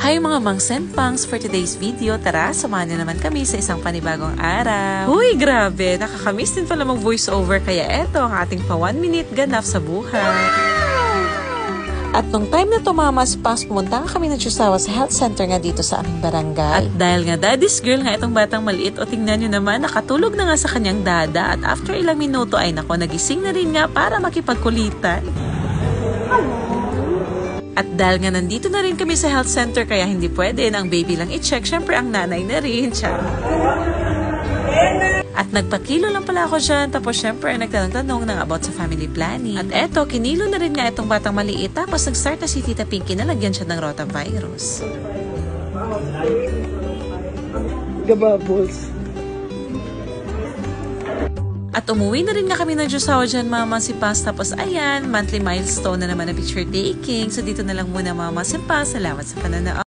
Hi mga mangs and pangs, for today's video, tara, samahan niyo naman kami sa isang panibagong araw. Huy, grabe, nakakamiss din pala mag-voice over, kaya eto ang ating pa 1 minute ganap sa buhay. At nung time na to mga mas pangs, pumunta kami ng Chusawa sa health center nga dito sa aming barangay. At dahil nga daddy's girl nga itong batang maliit, o tingnan nyo naman, nakatulog na nga sa kanyang dada at after ilang minuto ay nako, nagising na rin nga para makipagkulitan. At dahil nga nandito na rin kami sa health center, kaya hindi pwede na ang baby lang i-check, syempre ang nanay na rin siya. At nagpakilo lang pala ako dyan, tapos syempre nagtanong-tanong na about sa family planning. At eto, kinilo na rin nga itong batang maliit, tapos nag-start na si Tita Pinky na lagyan siya ng rotavirus. Gabables. At umuwi na rin nga kami ng Chusawa dyan, Mama si Pas. Tapos ayan, monthly milestone na naman na picture taking. So dito na lang muna, Mama si Pas. Salamat sa pananood.